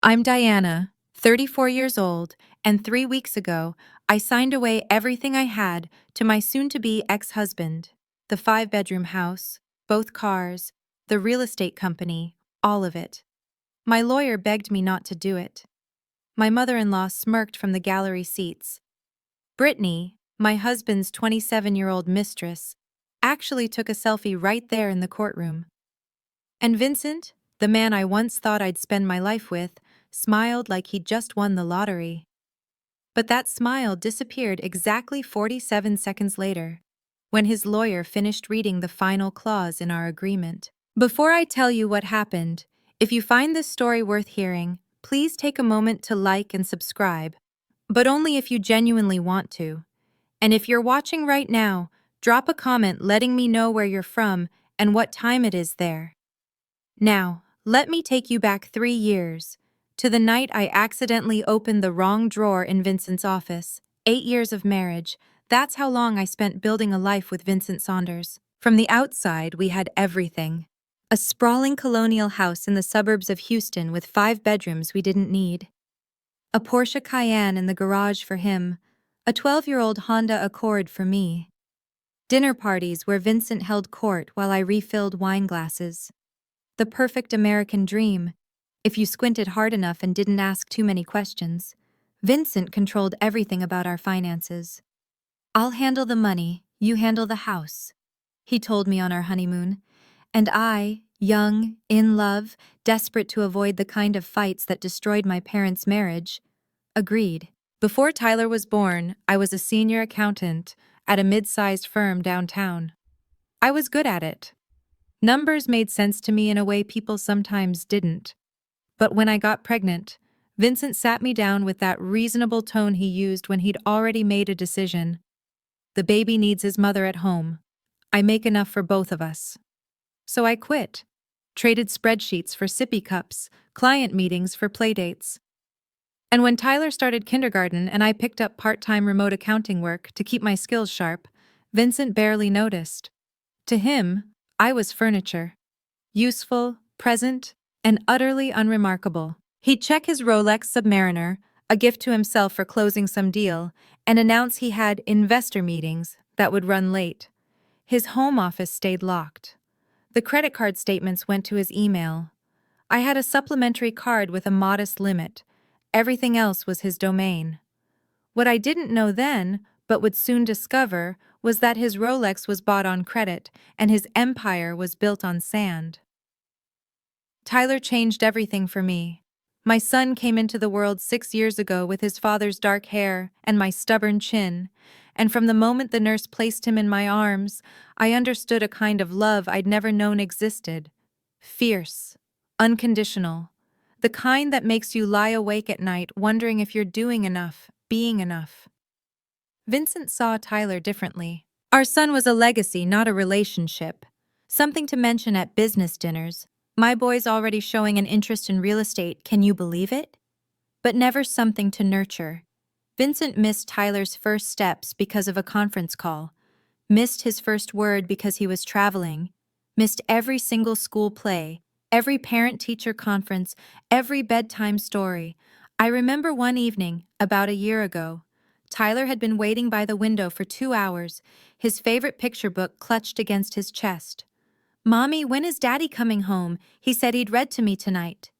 I'm Diana, 34 years old, and 3 weeks ago, I signed away everything I had to my soon-to-be ex-husband. The five-bedroom house, both cars, the real estate company, all of it. My lawyer begged me not to do it. My mother-in-law smirked from the gallery seats. Brittany, my husband's 27-year-old mistress, actually took a selfie right there in the courtroom. And Vincent, the man I once thought I'd spend my life with, smiled like he'd just won the lottery. But that smile disappeared exactly 47 seconds later, when his lawyer finished reading the final clause in our agreement. Before I tell you what happened, if you find this story worth hearing, please take a moment to like and subscribe, but only if you genuinely want to. And if you're watching right now, drop a comment letting me know where you're from and what time it is there. Now, let me take you back 3 years, to the night I accidentally opened the wrong drawer in Vincent's office. 8 years of marriage, that's how long I spent building a life with Vincent Saunders. From the outside, we had everything. A sprawling colonial house in the suburbs of Houston with 5 bedrooms we didn't need. A Porsche Cayenne in the garage for him, a 12-year-old Honda Accord for me. Dinner parties where Vincent held court while I refilled wine glasses. The perfect American dream, if you squinted hard enough and didn't ask too many questions. Vincent controlled everything about our finances. "I'll handle the money, you handle the house," he told me on our honeymoon, and I, young, in love, desperate to avoid the kind of fights that destroyed my parents' marriage, agreed. Before Tyler was born, I was a senior accountant at a mid-sized firm downtown. I was good at it. Numbers made sense to me in a way people sometimes didn't. But when I got pregnant, Vincent sat me down with that reasonable tone he used when he'd already made a decision. "The baby needs his mother at home. I make enough for both of us." So I quit. Traded spreadsheets for sippy cups, client meetings for playdates. And when Tyler started kindergarten and I picked up part-time remote accounting work to keep my skills sharp, Vincent barely noticed. To him, I was furniture. Useful, present, and utterly unremarkable. He'd check his Rolex Submariner, a gift to himself for closing some deal, and announce he had investor meetings that would run late. His home office stayed locked. The credit card statements went to his email. I had a supplementary card with a modest limit. Everything else was his domain. What I didn't know then, but would soon discover, was that his Rolex was bought on credit and his empire was built on sand. Tyler changed everything for me. My son came into the world 6 years ago with his father's dark hair and my stubborn chin, and from the moment the nurse placed him in my arms, I understood a kind of love I'd never known existed. Fierce, unconditional, the kind that makes you lie awake at night wondering if you're doing enough, being enough. Vincent saw Tyler differently. Our son was a legacy, not a relationship. Something to mention at business dinners. My boy's already showing an interest in real estate, can you believe it? But never something to nurture. Vincent missed Tyler's first steps because of a conference call, missed his first word because he was traveling, missed every single school play, every parent-teacher conference, every bedtime story. I remember one evening, about a year ago, Tyler had been waiting by the window for 2 hours, his favorite picture book clutched against his chest. "Mommy, when is Daddy coming home? He said he'd read to me tonight."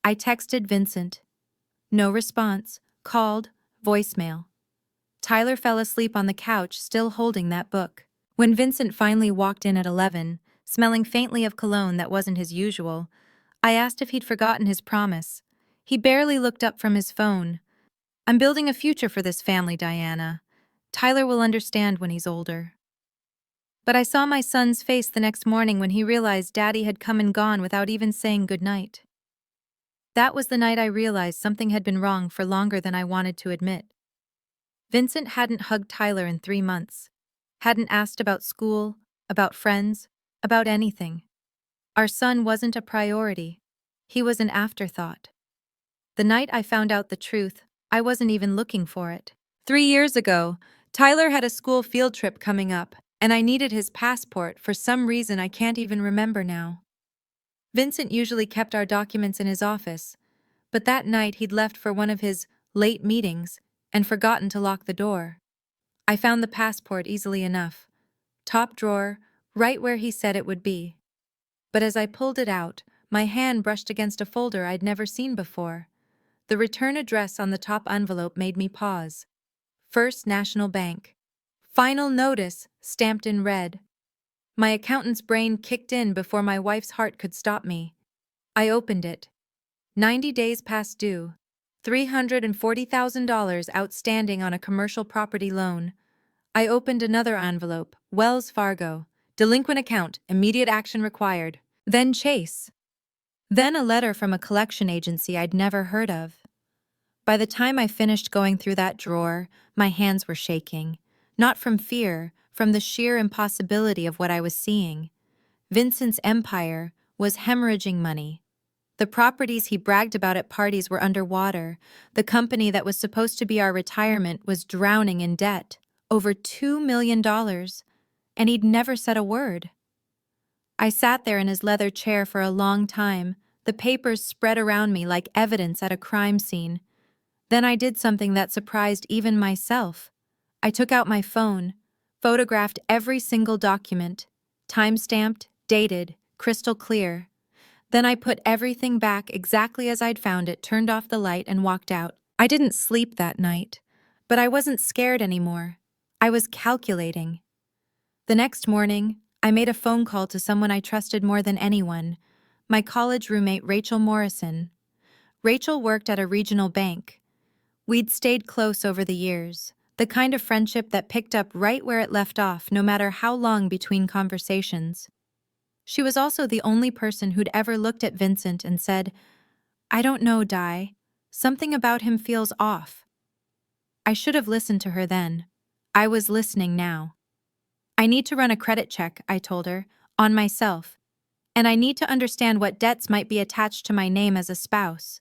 I texted Vincent. No response. Called. Voicemail. Tyler fell asleep on the couch, still holding that book. When Vincent finally walked in at 11, smelling faintly of cologne that wasn't his usual, I asked if he'd forgotten his promise. He barely looked up from his phone. "I'm building a future for this family, Diana. Tyler will understand when he's older." But I saw my son's face the next morning when he realized Daddy had come and gone without even saying goodnight. That was the night I realized something had been wrong for longer than I wanted to admit. Vincent hadn't hugged Tyler in 3 months, hadn't asked about school, about friends, about anything. Our son wasn't a priority. He was an afterthought. The night I found out the truth, I wasn't even looking for it. 3 years ago, Tyler had a school field trip coming up, and I needed his passport for some reason I can't even remember now. Vincent usually kept our documents in his office, But that night he'd left for one of his late meetings and forgotten to lock the door. I found the passport easily enough. Top drawer, right where he said it would be. But as I pulled it out, my hand brushed against a folder I'd never seen before. The return address on the top envelope made me pause. First National Bank. Final notice, stamped in red. My accountant's brain kicked in before my wife's heart could stop me. I opened it. 90 days past due. $340,000 outstanding on a commercial property loan. I opened another envelope. Wells Fargo. Delinquent account. Immediate action required. Then Chase. Then a letter from a collection agency I'd never heard of. By the time I finished going through that drawer, my hands were shaking. Not from fear, from the sheer impossibility of what I was seeing. Vincent's empire was hemorrhaging money. The properties he bragged about at parties were underwater. The company that was supposed to be our retirement was drowning in debt. Over $2 million. And he'd never said a word. I sat there in his leather chair for a long time, the papers spread around me like evidence at a crime scene. Then I did something that surprised even myself. I took out my phone, photographed every single document, time-stamped, dated, crystal clear. Then I put everything back exactly as I'd found it, turned off the light, and walked out. I didn't sleep that night, but I wasn't scared anymore. I was calculating. The next morning, I made a phone call to someone I trusted more than anyone, my college roommate Rachel Morrison. Rachel worked at a regional bank. We'd stayed close over the years, the kind of friendship that picked up right where it left off no matter how long between conversations. She was also the only person who'd ever looked at Vincent and said, "I don't know, Di. Something about him feels off." I should have listened to her then. I was listening now. "I need to run a credit check," I told her, "on myself. And I need to understand what debts might be attached to my name as a spouse."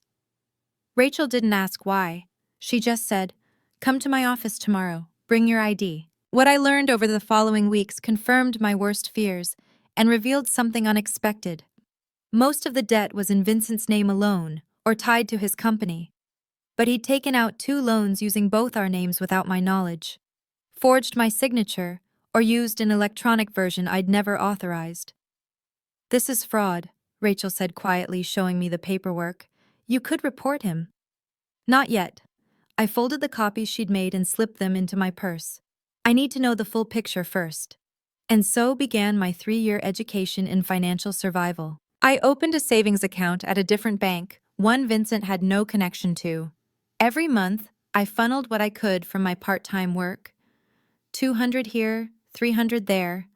Rachel didn't ask why. She just said, "Come to my office tomorrow. Bring your ID." What I learned over the following weeks confirmed my worst fears and revealed something unexpected. Most of the debt was in Vincent's name alone, or tied to his company. But he'd taken out 2 loans using both our names without my knowledge, forged my signature, or used an electronic version I'd never authorized. "This is fraud," Rachel said quietly, showing me the paperwork. "You could report him." "Not yet." I folded the copies she'd made and slipped them into my purse. "I need to know the full picture first." And so began my 3-year education in financial survival. I opened a savings account at a different bank, one Vincent had no connection to. Every month, I funneled what I could from my part-time work. 200 here, 300 there.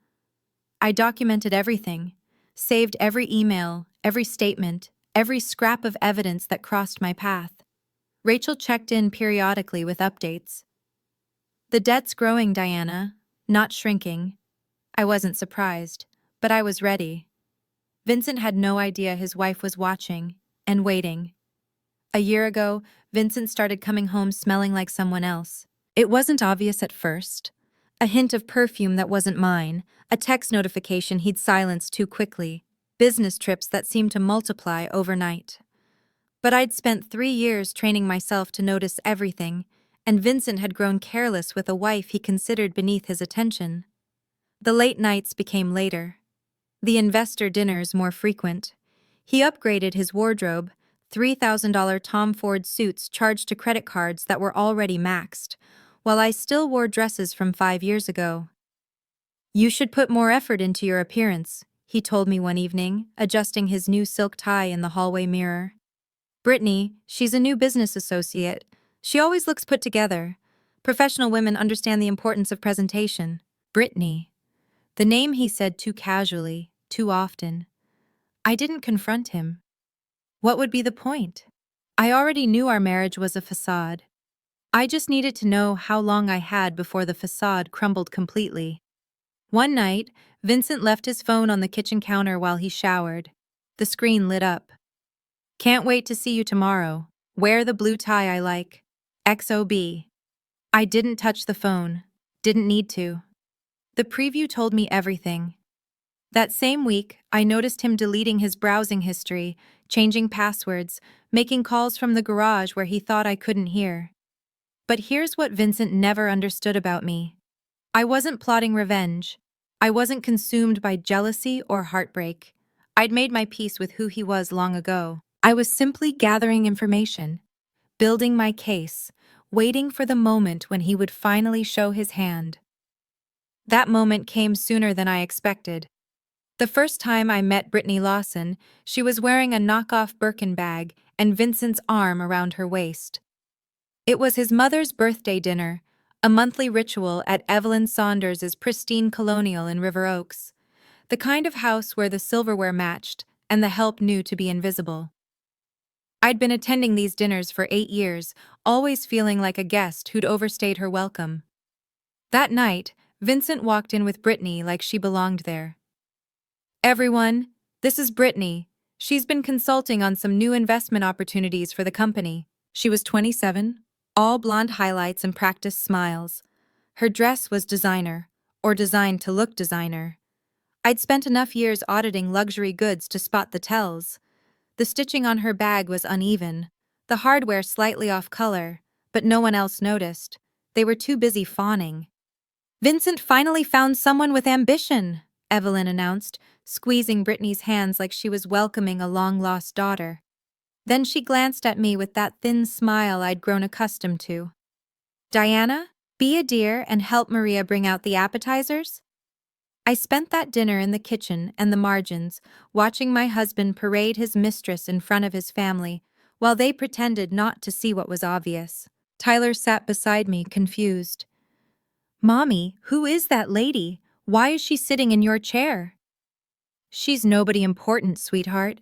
I documented everything, saved every email, every statement, every scrap of evidence that crossed my path. Rachel checked in periodically with updates. "The debt's growing, Diana, not shrinking." I wasn't surprised, but I was ready. Vincent had no idea his wife was watching and waiting. A year ago, Vincent started coming home smelling like someone else. It wasn't obvious at first. A hint of perfume that wasn't mine, a text notification he'd silenced too quickly, business trips that seemed to multiply overnight. But I'd spent 3 years training myself to notice everything, and Vincent had grown careless with a wife he considered beneath his attention. The late nights became later. The investor dinners more frequent. He upgraded his wardrobe, $3,000 Tom Ford suits charged to credit cards that were already maxed, while I still wore dresses from 5 years ago. "You should put more effort into your appearance," he told me one evening, adjusting his new silk tie in the hallway mirror. "Brittany, she's a new business associate. She always looks put together. Professional women understand the importance of presentation." Brittany. The name he said too casually, too often. I didn't confront him. What would be the point? I already knew our marriage was a facade. I just needed to know how long I had before the facade crumbled completely. One night, Vincent left his phone on the kitchen counter while he showered. The screen lit up. "Can't wait to see you tomorrow. Wear the blue tie I like. XOB." I didn't touch the phone. Didn't need to. The preview told me everything. That same week, I noticed him deleting his browsing history, changing passwords, making calls from the garage where he thought I couldn't hear. But here's what Vincent never understood about me. I wasn't plotting revenge. I wasn't consumed by jealousy or heartbreak. I'd made my peace with who he was long ago. I was simply gathering information, building my case, waiting for the moment when he would finally show his hand. That moment came sooner than I expected. The first time I met Brittany Lawson, she was wearing a knockoff Birkin bag and Vincent's arm around her waist. It was his mother's birthday dinner, a monthly ritual at Evelyn Saunders's pristine colonial in River Oaks, the kind of house where the silverware matched and the help knew to be invisible. I'd been attending these dinners for 8 years, always feeling like a guest who'd overstayed her welcome. That night, Vincent walked in with Brittany like she belonged there. "Everyone, this is Brittany. She's been consulting on some new investment opportunities for the company." She was 27, all blonde highlights and practiced smiles. Her dress was designer, or designed to look designer. I'd spent enough years auditing luxury goods to spot the tells. The stitching on her bag was uneven, the hardware slightly off color, but no one else noticed. They were too busy fawning. "Vincent finally found someone with ambition," Evelyn announced, squeezing Brittany's hands like she was welcoming a long-lost daughter. Then she glanced at me with that thin smile I'd grown accustomed to. "Diana, be a dear and help Maria bring out the appetizers." I spent that dinner in the kitchen and the margins, watching my husband parade his mistress in front of his family, while they pretended not to see what was obvious. Tyler sat beside me, confused. "Mommy, who is that lady? Why is she sitting in your chair?" "She's nobody important, sweetheart."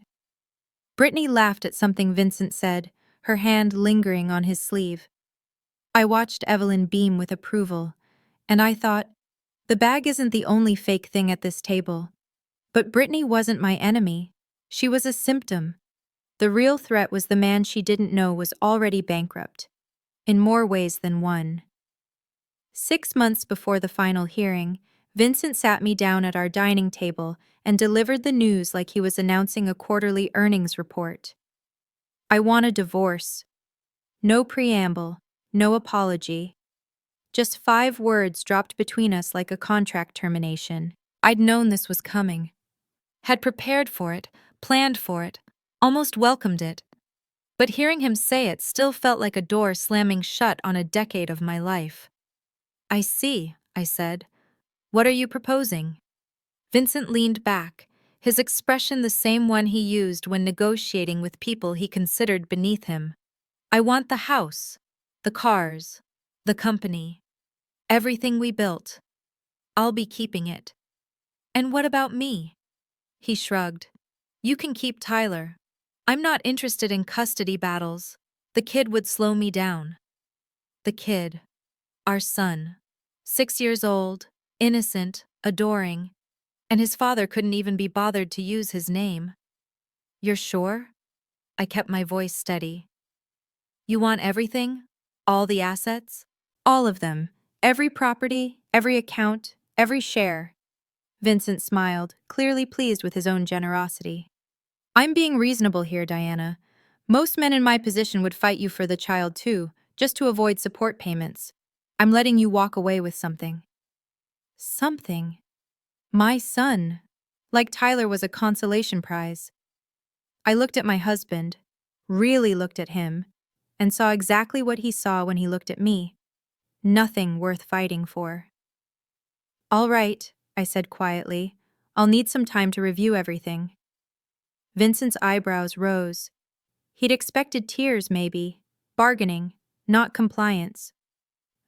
Brittany laughed at something Vincent said, her hand lingering on his sleeve. I watched Evelyn beam with approval, and I thought, the bag isn't the only fake thing at this table. But Brittany wasn't my enemy. She was a symptom. The real threat was the man she didn't know was already bankrupt. In more ways than one. 6 months before the final hearing, Vincent sat me down at our dining table and delivered the news like he was announcing a quarterly earnings report. "I want a divorce." No preamble, no apology. Just 5 words dropped between us like a contract termination. I'd known this was coming. Had prepared for it, planned for it, almost welcomed it. But hearing him say it still felt like a door slamming shut on a decade of my life. "I see," I said. "What are you proposing?" Vincent leaned back, his expression the same one he used when negotiating with people he considered beneath him. "I want the house, the cars, the company, everything we built. I'll be keeping it." "And what about me?" He shrugged. "You can keep Tyler. I'm not interested in custody battles. The kid would slow me down." The kid. Our son. 6 years old, innocent, adoring, and his father couldn't even be bothered to use his name. "You're sure?" I kept my voice steady. "You want everything? All the assets?" "All of them. Every property, every account, every share." Vincent smiled, clearly pleased with his own generosity. "I'm being reasonable here, Diana. Most men in my position would fight you for the child too, just to avoid support payments. I'm letting you walk away with something." Something? My son. Like Tyler was a consolation prize. I looked at my husband, really looked at him, and saw exactly what he saw when he looked at me. Nothing worth fighting for. "All right," I said quietly. "I'll need some time to review everything." Vincent's eyebrows rose. He'd expected tears, maybe. Bargaining, not compliance.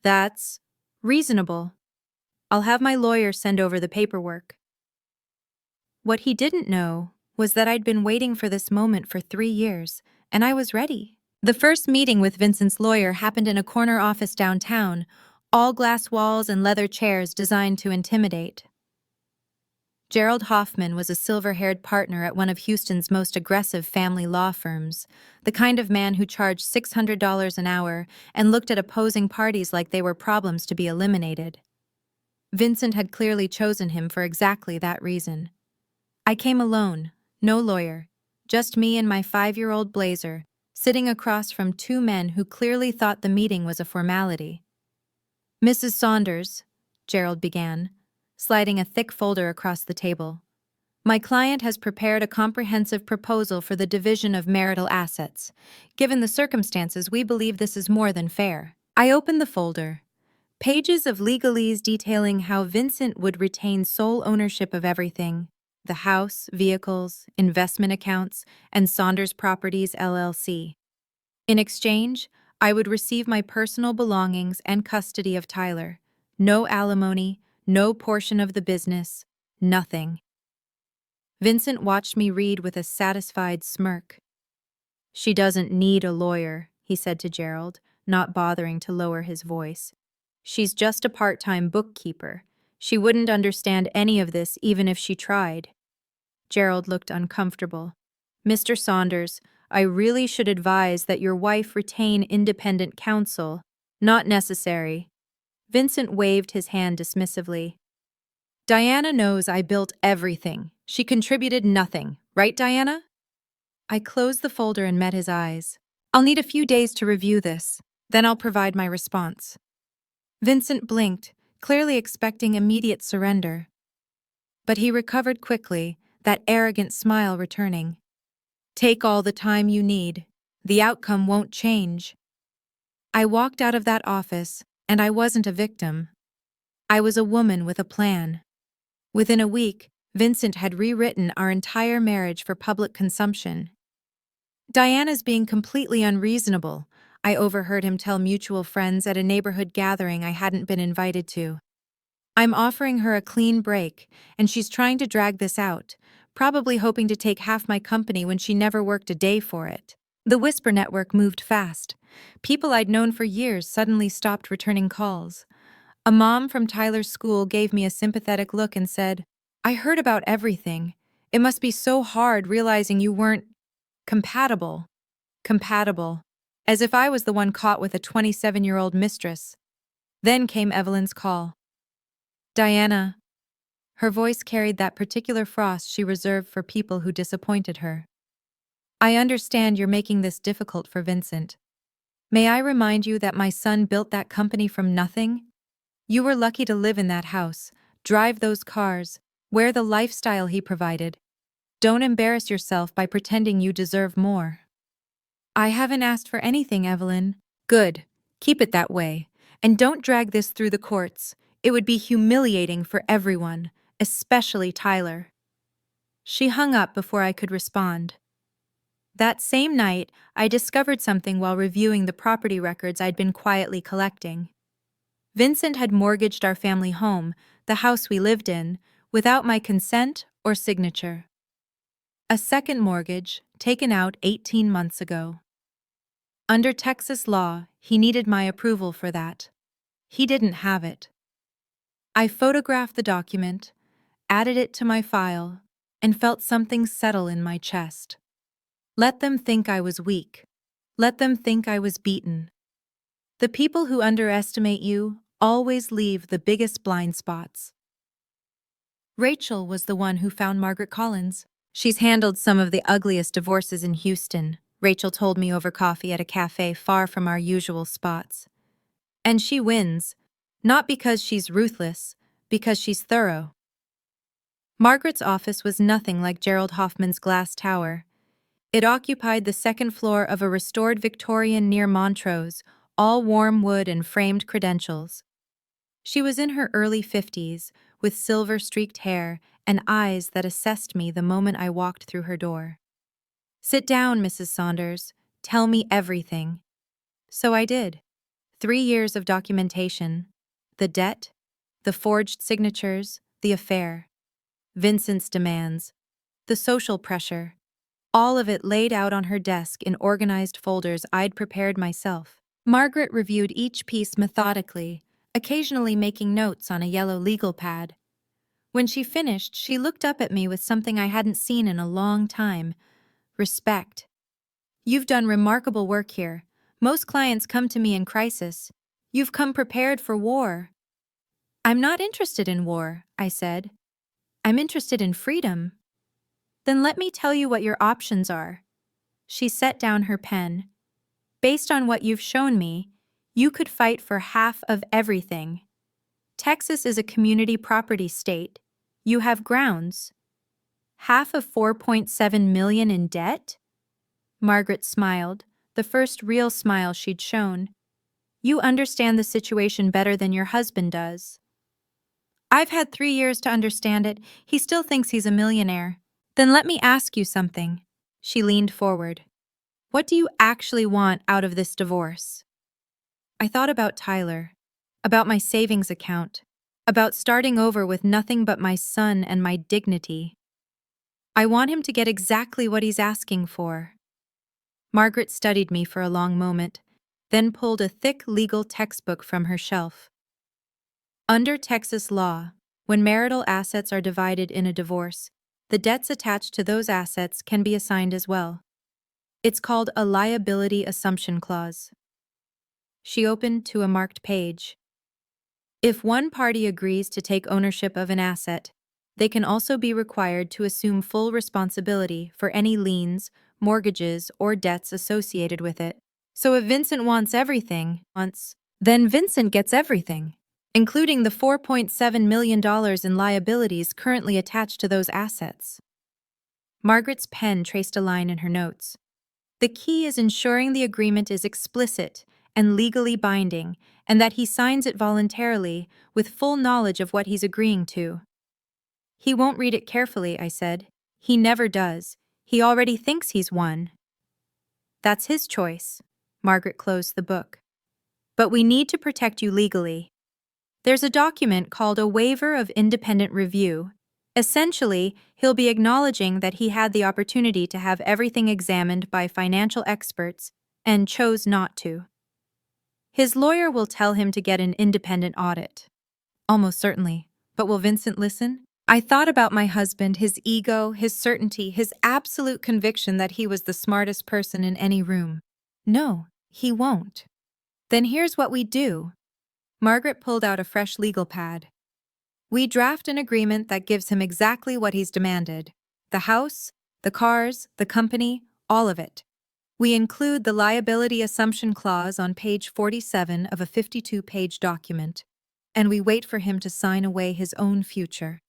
"That's reasonable. I'll have my lawyer send over the paperwork." What he didn't know was that I'd been waiting for this moment for 3 years, and I was ready. The first meeting with Vincent's lawyer happened in a corner office downtown, all glass walls and leather chairs designed to intimidate. Gerald Hoffman was a silver-haired partner at one of Houston's most aggressive family law firms, the kind of man who charged $600 an hour and looked at opposing parties like they were problems to be eliminated. Vincent had clearly chosen him for exactly that reason. I came alone, no lawyer, just me and my 5-year-old Blazer, sitting across from two men who clearly thought the meeting was a formality. Mrs. Saunders, Gerald began, sliding a thick folder across the table. My client has prepared a comprehensive proposal for the division of marital assets. Given the circumstances, we believe this is more than fair. I opened the folder. Pages of legalese detailing how Vincent would retain sole ownership of everything: the house, vehicles, investment accounts, and Saunders Properties LLC. In exchange, I would receive my personal belongings and custody of Tyler. No alimony, no portion of the business, nothing. Vincent watched me read with a satisfied smirk. "She doesn't need a lawyer," he said to Gerald, not bothering to lower his voice. "She's just a part-time bookkeeper. She wouldn't understand any of this even if she tried." Gerald looked uncomfortable. "Mr. Saunders, I really should advise that your wife retain independent counsel." "Not necessary." Vincent waved his hand dismissively. "Diana knows I built everything. She contributed nothing. Right, Diana?" I closed the folder and met his eyes. "I'll need a few days to review this. Then I'll provide my response." Vincent blinked, clearly expecting immediate surrender. But he recovered quickly, that arrogant smile returning. "Take all the time you need. The outcome won't change." I walked out of that office, and I wasn't a victim. I was a woman with a plan. Within a week, Vincent had rewritten our entire marriage for public consumption. "Diana's being completely unreasonable," I overheard him tell mutual friends at a neighborhood gathering I hadn't been invited to. "I'm offering her a clean break, and she's trying to drag this out, probably hoping to take half my company when she never worked a day for it." The Whisper network moved fast. People I'd known for years suddenly stopped returning calls. A mom from Tyler's school gave me a sympathetic look and said, "I heard about everything. It must be so hard realizing you weren't compatible." Compatible. As if I was the one caught with a 27-year-old mistress. Then came Evelyn's call. "Diana." Her voice carried that particular frost she reserved for people who disappointed her. "I understand you're making this difficult for Vincent. May I remind you that my son built that company from nothing? You were lucky to live in that house, drive those cars, wear the lifestyle he provided. Don't embarrass yourself by pretending you deserve more." "I haven't asked for anything, Evelyn." "Good. Keep it that way. And don't drag this through the courts. It would be humiliating for everyone, especially Tyler." She hung up before I could respond. That same night, I discovered something while reviewing the property records I'd been quietly collecting. Vincent had mortgaged our family home, the house we lived in, without my consent or signature. A second mortgage, taken out 18 months ago. Under Texas law, he needed my approval for that. He didn't have it. I photographed the document, added it to my file, and felt something settle in my chest. Let them think I was weak. Let them think I was beaten. The people who underestimate you always leave the biggest blind spots. Rachel was the one who found Margaret Collins. "She's handled some of the ugliest divorces in Houston," Rachel told me over coffee at a cafe far from our usual spots. "And she wins, not because she's ruthless, because she's thorough." Margaret's office was nothing like Gerald Hoffman's glass tower. It occupied the second floor of a restored Victorian near Montrose, all warm wood and framed credentials. She was in her early 50s, with silver-streaked hair and eyes that assessed me the moment I walked through her door. "Sit down, Mrs. Saunders. Tell me everything." So I did. 3 years of documentation. The debt, the forged signatures, the affair. Vincent's demands. The social pressure. All of it laid out on her desk in organized folders I'd prepared myself. Margaret reviewed each piece methodically, occasionally making notes on a yellow legal pad. When she finished, she looked up at me with something I hadn't seen in a long time: respect. "You've done remarkable work here. Most clients come to me in crisis. You've come prepared for war." "I'm not interested in war," I said. "I'm interested in freedom." Then let me tell you what your options are. She set down her pen. Based on what you've shown me, you could fight for half of everything. Texas is a community property state. You have grounds. Half of 4.7 million in debt? Margaret smiled, the first real smile she'd shown. You understand the situation better than your husband does. I've had 3 years to understand it. He still thinks he's a millionaire. Then let me ask you something. She leaned forward. What do you actually want out of this divorce? I thought about Tyler, about my savings account, about starting over with nothing but my son and my dignity. I want him to get exactly what he's asking for. Margaret studied me for a long moment, then pulled a thick legal textbook from her shelf. Under Texas law, when marital assets are divided in a divorce, the debts attached to those assets can be assigned as well. It's called a liability assumption clause. She opened to a marked page. If one party agrees to take ownership of an asset, they can also be required to assume full responsibility for any liens, mortgages, or debts associated with it. So if Vincent wants everything, then Vincent gets everything, including the $4.7 million in liabilities currently attached to those assets. Margaret's pen traced a line in her notes. The key is ensuring the agreement is explicit and legally binding, and that he signs it voluntarily with full knowledge of what he's agreeing to. He won't read it carefully, I said. He never does. He already thinks he's won. That's his choice. Margaret closed the book. But we need to protect you legally. There's a document called a waiver of independent review. Essentially, he'll be acknowledging that he had the opportunity to have everything examined by financial experts and chose not to. His lawyer will tell him to get an independent audit. Almost certainly. But will Vincent listen? I thought about my husband, his ego, his certainty, his absolute conviction that he was the smartest person in any room. No, he won't. Then here's what we do. Margaret pulled out a fresh legal pad. We draft an agreement that gives him exactly what he's demanded. The house, the cars, the company, all of it. We include the liability assumption clause on page 47 of a 52-page document, and we wait for him to sign away his own future.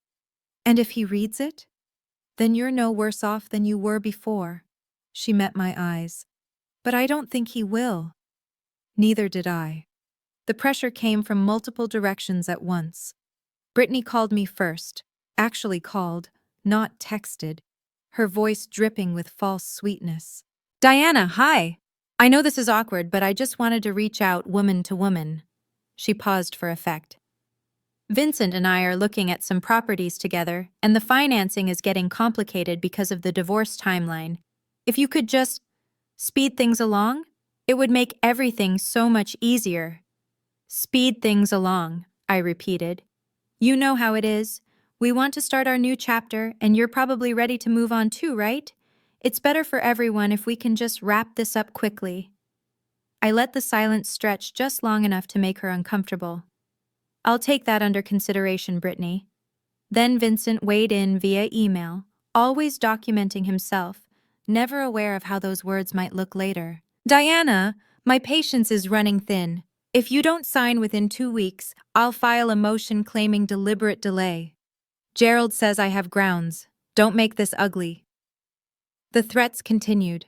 And if he reads it, then you're no worse off than you were before. She met my eyes. But I don't think he will. Neither did I. The pressure came from multiple directions at once. Brittany called me first, actually called, not texted, her voice dripping with false sweetness. Diana, hi! I know this is awkward, but I just wanted to reach out woman to woman. She paused for effect. Vincent and I are looking at some properties together, and the financing is getting complicated because of the divorce timeline. If you could just speed things along, it would make everything so much easier. Speed things along, I repeated. You know how it is. We want to start our new chapter, and you're probably ready to move on too, right? It's better for everyone if we can just wrap this up quickly. I let the silence stretch just long enough to make her uncomfortable. I'll take that under consideration, Brittany. Then Vincent weighed in via email, always documenting himself, never aware of how those words might look later. Diana, my patience is running thin. If you don't sign within 2 weeks, I'll file a motion claiming deliberate delay. Gerald says I have grounds. Don't make this ugly. The threats continued.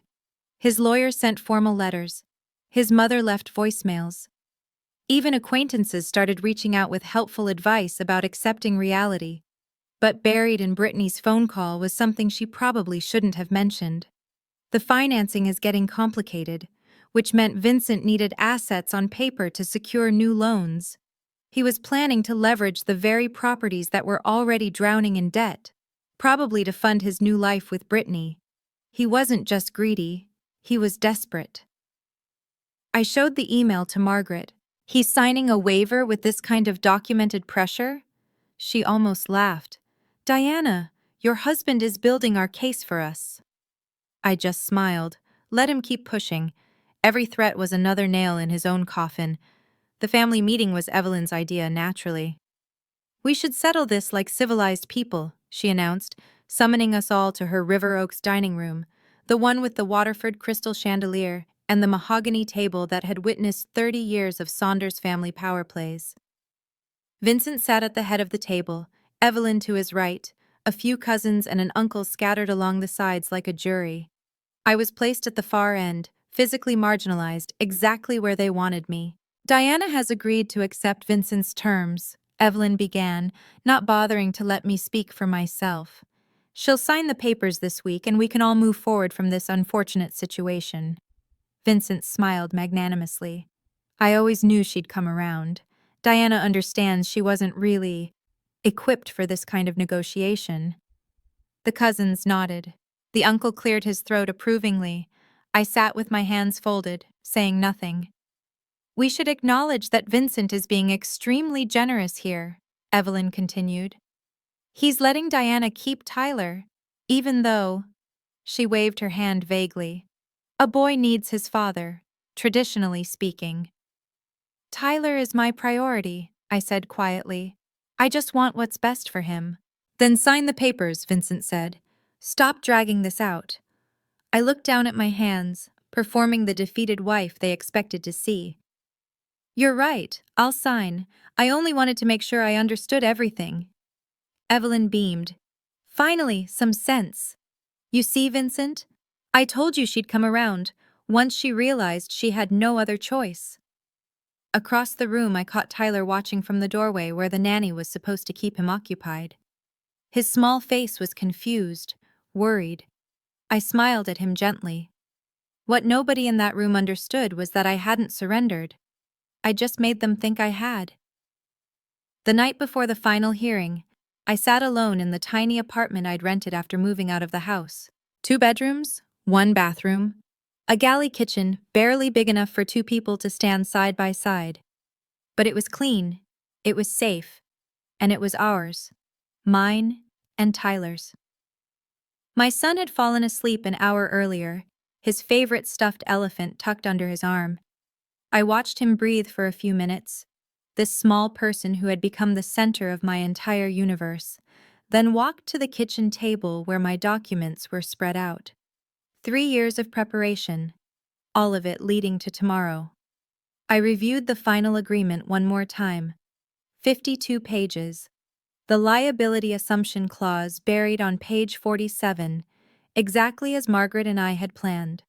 His lawyer sent formal letters. His mother left voicemails. Even acquaintances started reaching out with helpful advice about accepting reality. But buried in Brittany's phone call was something she probably shouldn't have mentioned. The financing is getting complicated, which meant Vincent needed assets on paper to secure new loans. He was planning to leverage the very properties that were already drowning in debt, probably to fund his new life with Brittany. He wasn't just greedy, he was desperate. I showed the email to Margaret. He's signing a waiver with this kind of documented pressure? She almost laughed. Diana, your husband is building our case for us. I just smiled. Let him keep pushing. Every threat was another nail in his own coffin. The family meeting was Evelyn's idea, naturally. We should settle this like civilized people, she announced, summoning us all to her River Oaks dining room, the one with the Waterford crystal chandelier and the mahogany table that had witnessed 30 years of Saunders family power plays. Vincent sat at the head of the table, Evelyn to his right, a few cousins and an uncle scattered along the sides like a jury. I was placed at the far end, physically marginalized, exactly where they wanted me. Diana has agreed to accept Vincent's terms, Evelyn began, not bothering to let me speak for myself. She'll sign the papers this week and we can all move forward from this unfortunate situation. Vincent smiled magnanimously. I always knew she'd come around. Diana understands she wasn't really equipped for this kind of negotiation. The cousins nodded. The uncle cleared his throat approvingly. I sat with my hands folded, saying nothing. We should acknowledge that Vincent is being extremely generous here, Evelyn continued. He's letting Diana keep Tyler, even though, she waved her hand vaguely, a boy needs his father, traditionally speaking. Tyler is my priority, I said quietly. I just want what's best for him. Then sign the papers, Vincent said. Stop dragging this out. I looked down at my hands, performing the defeated wife they expected to see. You're right, I'll sign. I only wanted to make sure I understood everything. Evelyn beamed. Finally, some sense. You see, Vincent? I told you she'd come around, once she realized she had no other choice. Across the room, I caught Tyler watching from the doorway where the nanny was supposed to keep him occupied. His small face was confused, worried. I smiled at him gently. What nobody in that room understood was that I hadn't surrendered. I just made them think I had. The night before the final hearing, I sat alone in the tiny apartment I'd rented after moving out of the house. 2 bedrooms, 1 bathroom, a galley kitchen barely big enough for 2 people to stand side by side. But it was clean, it was safe, and it was ours. Mine and Tyler's. My son had fallen asleep an hour earlier, his favorite stuffed elephant tucked under his arm. I watched him breathe for a few minutes, this small person who had become the center of my entire universe, then walked to the kitchen table where my documents were spread out. 3 years of preparation, all of it leading to tomorrow. I reviewed the final agreement one more time. 52 pages. The liability assumption clause buried on page 47, exactly as Margaret and I had planned.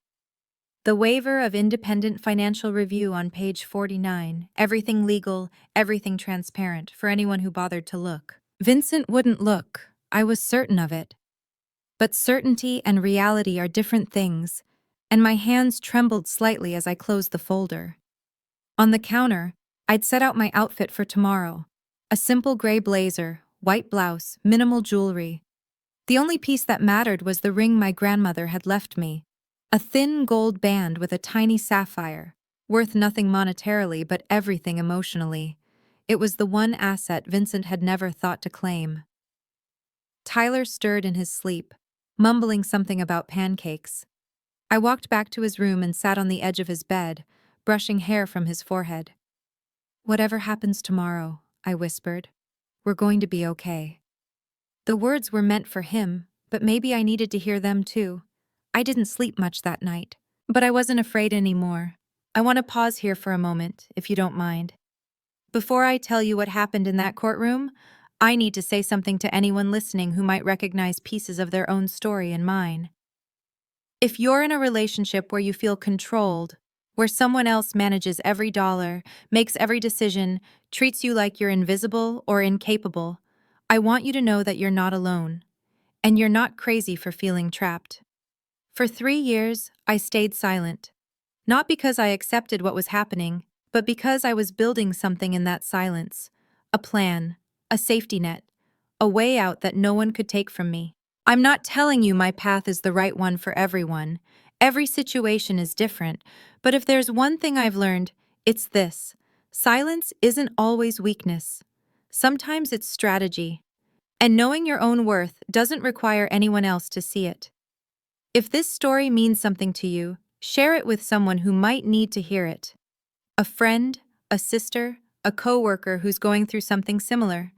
The waiver of independent financial review on page 49, everything legal, everything transparent for anyone who bothered to look. Vincent wouldn't look, I was certain of it. But certainty and reality are different things, and my hands trembled slightly as I closed the folder. On the counter, I'd set out my outfit for tomorrow. A simple gray blazer, white blouse, minimal jewelry. The only piece that mattered was the ring my grandmother had left me. A thin gold band with a tiny sapphire, worth nothing monetarily but everything emotionally. It was the one asset Vincent had never thought to claim. Tyler stirred in his sleep, mumbling something about pancakes. I walked back to his room and sat on the edge of his bed, brushing hair from his forehead. Whatever happens tomorrow, I whispered, we're going to be okay. The words were meant for him, but maybe I needed to hear them too. I didn't sleep much that night, but I wasn't afraid anymore. I want to pause here for a moment, if you don't mind. Before I tell you what happened in that courtroom, I need to say something to anyone listening who might recognize pieces of their own story in mine. If you're in a relationship where you feel controlled, where someone else manages every dollar, makes every decision, treats you like you're invisible or incapable, I want you to know that you're not alone, and you're not crazy for feeling trapped. For 3 years, I stayed silent. Not because I accepted what was happening, but because I was building something in that silence. A plan, a safety net, a way out that no one could take from me. I'm not telling you my path is the right one for everyone. Every situation is different, but if there's one thing I've learned, it's this. Silence isn't always weakness. Sometimes it's strategy. And knowing your own worth doesn't require anyone else to see it. If this story means something to you, share it with someone who might need to hear it. A friend, a sister, a coworker who's going through something similar.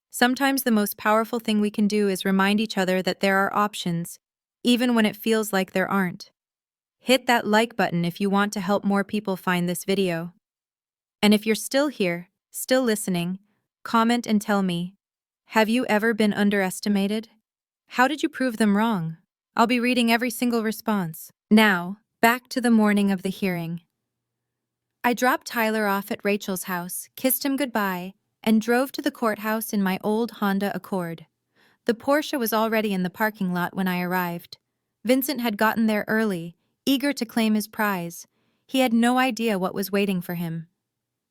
Sometimes the most powerful thing we can do is remind each other that there are options, even when it feels like there aren't. Hit that like button if you want to help more people find this video. And if you're still here, still listening, comment and tell me, have you ever been underestimated? How did you prove them wrong? I'll be reading every single response. Now, back to the morning of the hearing. I dropped Tyler off at Rachel's house, kissed him goodbye, and drove to the courthouse in my old Honda Accord. The Porsche was already in the parking lot when I arrived. Vincent had gotten there early, eager to claim his prize. He had no idea what was waiting for him.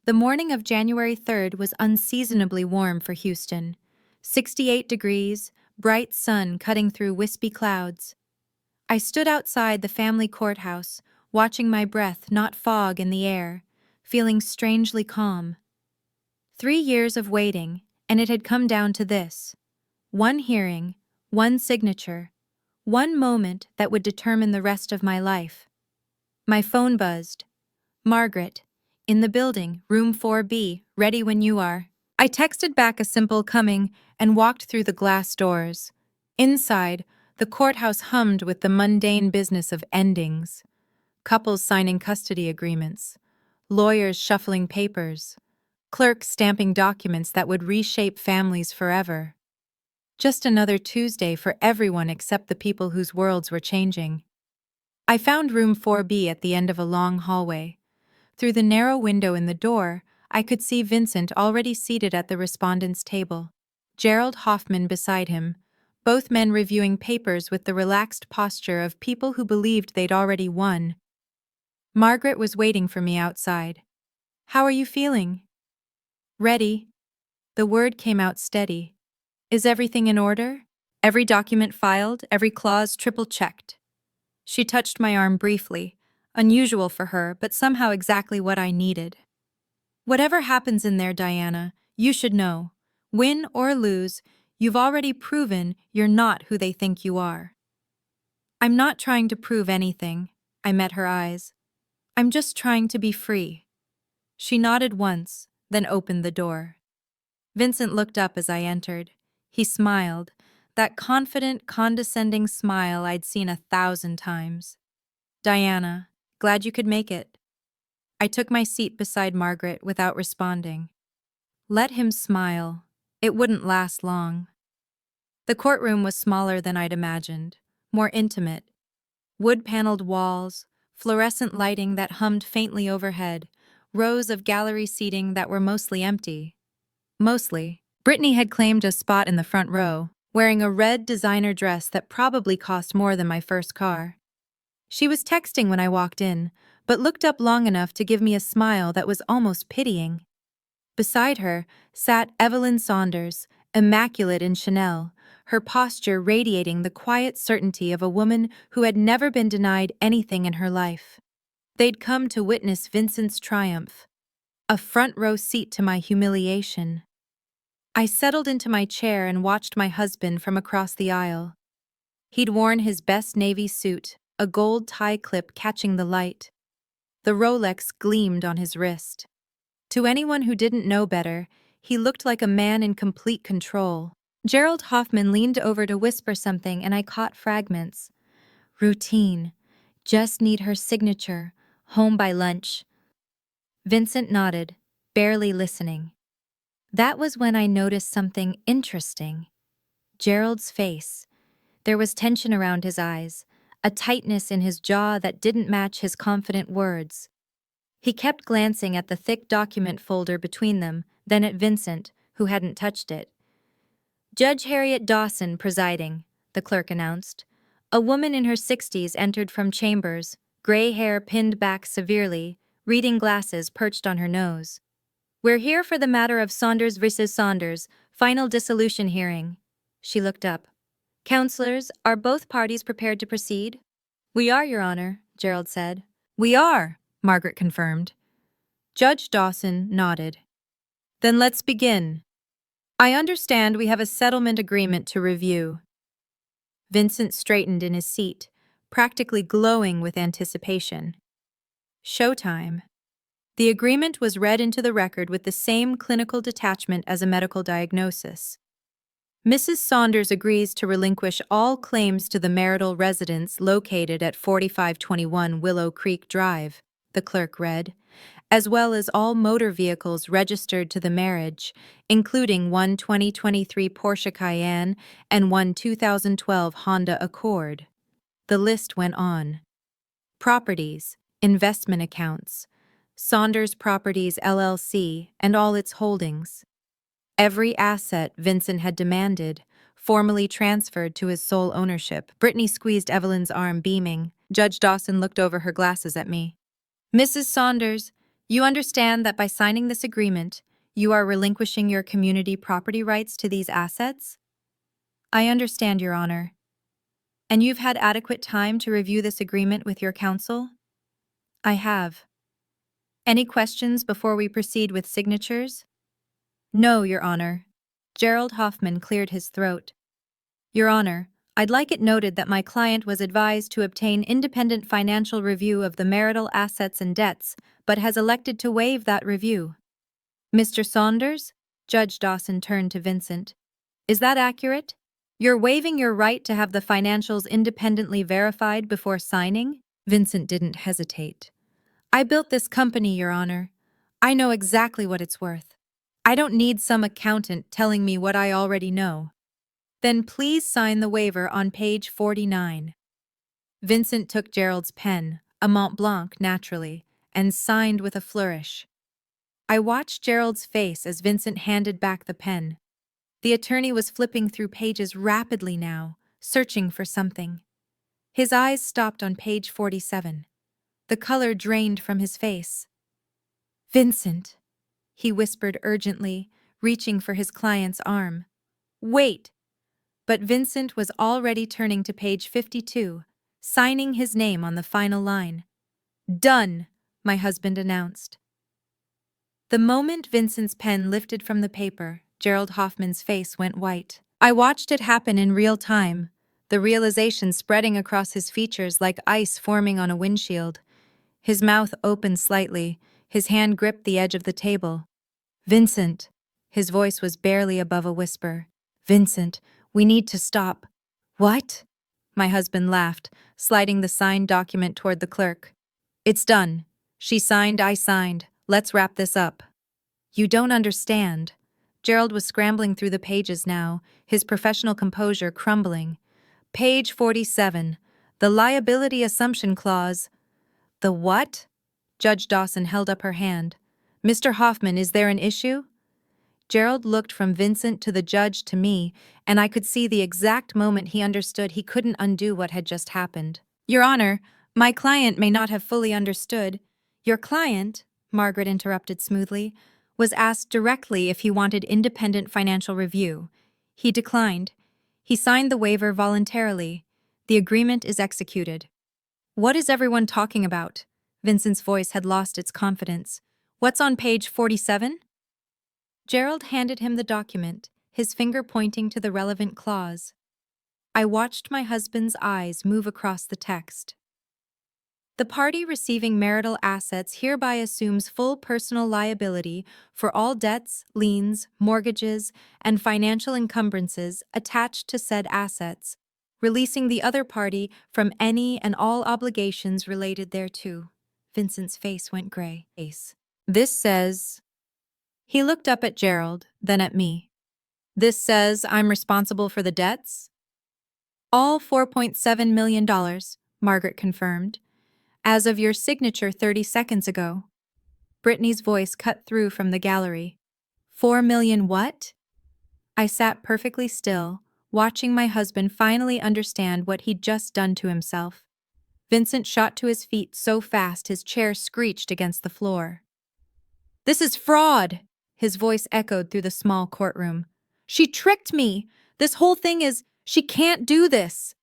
The morning of January 3rd was unseasonably warm for Houston. 68 degrees, bright sun cutting through wispy clouds. I stood outside the family courthouse, watching my breath not fog in the air, feeling strangely calm. 3 years of waiting, and it had come down to this. One hearing, one signature, one moment that would determine the rest of my life. My phone buzzed. Margaret, in the building, room 4B, ready when you are. I texted back a simple coming and walked through the glass doors. Inside, the courthouse hummed with the mundane business of endings. Couples signing custody agreements, lawyers shuffling papers, clerks stamping documents that would reshape families forever. Just another Tuesday for everyone except the people whose worlds were changing. I found room 4B at the end of a long hallway. Through the narrow window in the door, I could see Vincent already seated at the respondent's table. Gerald Hoffman beside him, both men reviewing papers with the relaxed posture of people who believed they'd already won. Margaret was waiting for me outside. "How are you feeling?" "Ready." The word came out steady. "Is everything in order? Every document filed, every clause triple-checked?" She touched my arm briefly, unusual for her, but somehow exactly what I needed. "Whatever happens in there, Diana, you should know. Win or lose, you've already proven you're not who they think you are." "I'm not trying to prove anything." I met her eyes. "I'm just trying to be free." She nodded once, then opened the door. Vincent looked up as I entered. He smiled, that confident, condescending smile I'd seen 1,000 times. "Diana, glad you could make it." I took my seat beside Margaret without responding. Let him smile. It wouldn't last long. The courtroom was smaller than I'd imagined, more intimate. Wood-paneled walls, fluorescent lighting that hummed faintly overhead, rows of gallery seating that were mostly empty. Mostly. Brittany had claimed a spot in the front row, wearing a red designer dress that probably cost more than my first car. She was texting when I walked in, but looked up long enough to give me a smile that was almost pitying. Beside her sat Evelyn Saunders, immaculate in Chanel, her posture radiating the quiet certainty of a woman who had never been denied anything in her life. They'd come to witness Vincent's triumph, a front-row seat to my humiliation. I settled into my chair and watched my husband from across the aisle. He'd worn his best navy suit, a gold tie clip catching the light. The Rolex gleamed on his wrist. To anyone who didn't know better, he looked like a man in complete control. Gerald Hoffman leaned over to whisper something and I caught fragments. "Routine. Just need her signature. Home by lunch." Vincent nodded, barely listening. That was when I noticed something interesting. Gerald's face. There was tension around his eyes, a tightness in his jaw that didn't match his confident words. He kept glancing at the thick document folder between them, then at Vincent, who hadn't touched it. "Judge Harriet Dawson presiding," the clerk announced. A woman in her 60s entered from chambers, gray hair pinned back severely, reading glasses perched on her nose. "We're here for the matter of Saunders vs. Saunders, final dissolution hearing." She looked up. "Counselors, are both parties prepared to proceed?" "We are, Your Honor," Gerald said. "We are," Margaret confirmed. Judge Dawson nodded. "Then let's begin. I understand we have a settlement agreement to review." Vincent straightened in his seat, practically glowing with anticipation. Showtime. The agreement was read into the record with the same clinical detachment as a medical diagnosis. Mrs. Saunders agrees to relinquish all claims to the marital residence located at 4521 Willow Creek Drive, the clerk read, as well as all motor vehicles registered to the marriage, including one 2023 Porsche Cayenne and one 2012 Honda Accord. The list went on. Properties, investment accounts, Saunders Properties LLC and all its holdings. Every asset Vincent had demanded, formally transferred to his sole ownership. Brittany squeezed Evelyn's arm, beaming. Judge Dawson looked over her glasses at me. Mrs. Saunders, you understand that by signing this agreement, you are relinquishing your community property rights to these assets? I understand, Your Honor. And you've had adequate time to review this agreement with your counsel? I have. Any questions before we proceed with signatures? No, Your Honor. Gerald Hoffman cleared his throat. Your Honor, I'd like it noted that my client was advised to obtain independent financial review of the marital assets and debts, but has elected to waive that review. Mr. Saunders? Judge Dawson turned to Vincent. Is that accurate? You're waiving your right to have the financials independently verified before signing? Vincent didn't hesitate. I built this company, Your Honor. I know exactly what it's worth. I don't need some accountant telling me what I already know. Then please sign the waiver on page 49. Vincent took Gerald's pen, a Mont Blanc naturally, and signed with a flourish. I watched Gerald's face as Vincent handed back the pen. The attorney was flipping through pages rapidly now, searching for something. His eyes stopped on page 47. The color drained from his face. Vincent, he whispered urgently, reaching for his client's arm. Wait! But Vincent was already turning to page 52, signing his name on the final line. Done, my husband announced. The moment Vincent's pen lifted from the paper, Gerald Hoffman's face went white. I watched it happen in real time, the realization spreading across his features like ice forming on a windshield. His mouth opened slightly, his hand gripped the edge of the table. Vincent, his voice was barely above a whisper. Vincent, we need to stop. What? My husband laughed, sliding the signed document toward the clerk. It's done. She signed, I signed. Let's wrap this up. You don't understand. Gerald was scrambling through the pages now, his professional composure crumbling. Page 47. The liability assumption clause. The what? Judge Dawson held up her hand. Mr. Hoffman, is there an issue? Gerald looked from Vincent to the judge to me, and I could see the exact moment he understood he couldn't undo what had just happened. Your Honor, my client may not have fully understood. Your client, Margaret interrupted smoothly, was asked directly if he wanted independent financial review. He declined. He signed the waiver voluntarily. The agreement is executed. What is everyone talking about? Vincent's voice had lost its confidence. What's on page 47? Gerald handed him the document, his finger pointing to the relevant clause. I watched my husband's eyes move across the text. The party receiving marital assets hereby assumes full personal liability for all debts, liens, mortgages, and financial encumbrances attached to said assets, releasing the other party from any and all obligations related thereto. Vincent's face went gray. This says... He looked up at Gerald, then at me. This says I'm responsible for the debts? All $4.7 million, Margaret confirmed. As of your signature 30 seconds ago. Brittany's voice cut through from the gallery. 4 million what? I sat perfectly still, watching my husband finally understand what he'd just done to himself. Vincent shot to his feet so fast his chair screeched against the floor. This is fraud! His voice echoed through the small courtroom. She tricked me! This whole thing is... She can't do this!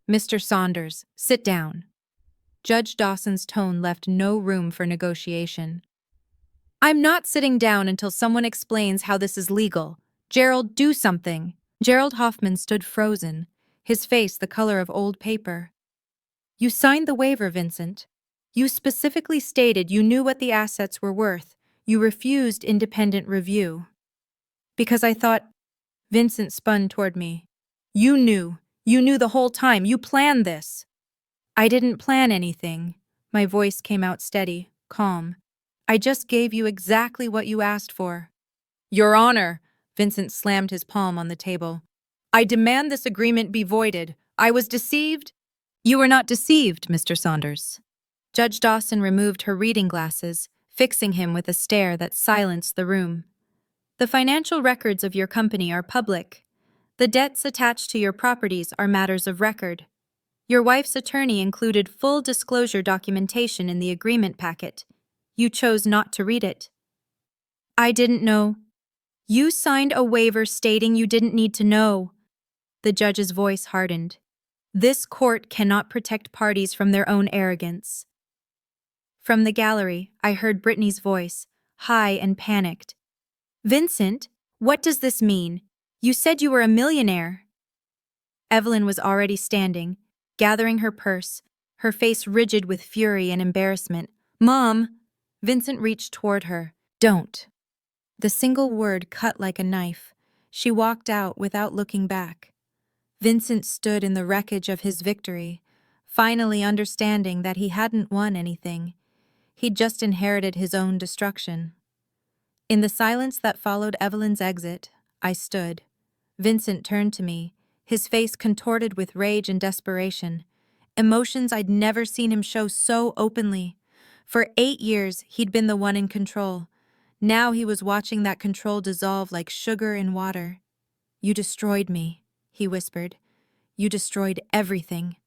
Mr. Saunders, sit down. Judge Dawson's tone left no room for negotiation. I'm not sitting down until someone explains how this is legal. Gerald, do something. Gerald Hoffman stood frozen, his face the color of old paper. You signed the waiver, Vincent. You specifically stated you knew what the assets were worth. You refused independent review. Because I thought... Vincent spun toward me. You knew. You knew the whole time. You planned this. I didn't plan anything. My voice came out steady, calm. I just gave you exactly what you asked for. Your Honor, Vincent slammed his palm on the table. I demand this agreement be voided. I was deceived. You were not deceived, Mr. Saunders. Judge Dawson removed her reading glasses, fixing him with a stare that silenced the room. The financial records of your company are public. The debts attached to your properties are matters of record. Your wife's attorney included full disclosure documentation in the agreement packet. You chose not to read it. I didn't know. You signed a waiver stating you didn't need to know. The judge's voice hardened. This court cannot protect parties from their own arrogance. From the gallery, I heard Brittany's voice, high and panicked. Vincent, what does this mean? You said you were a millionaire. Evelyn was already standing, gathering her purse, her face rigid with fury and embarrassment. Mom! Vincent reached toward her. Don't. The single word cut like a knife. She walked out without looking back. Vincent stood in the wreckage of his victory, finally understanding that he hadn't won anything. He'd just inherited his own destruction. In the silence that followed Evelyn's exit, I stood. Vincent turned to me, his face contorted with rage and desperation. Emotions I'd never seen him show so openly. For 8 years, he'd been the one in control. Now he was watching that control dissolve like sugar in water. You destroyed me, he whispered. You destroyed everything.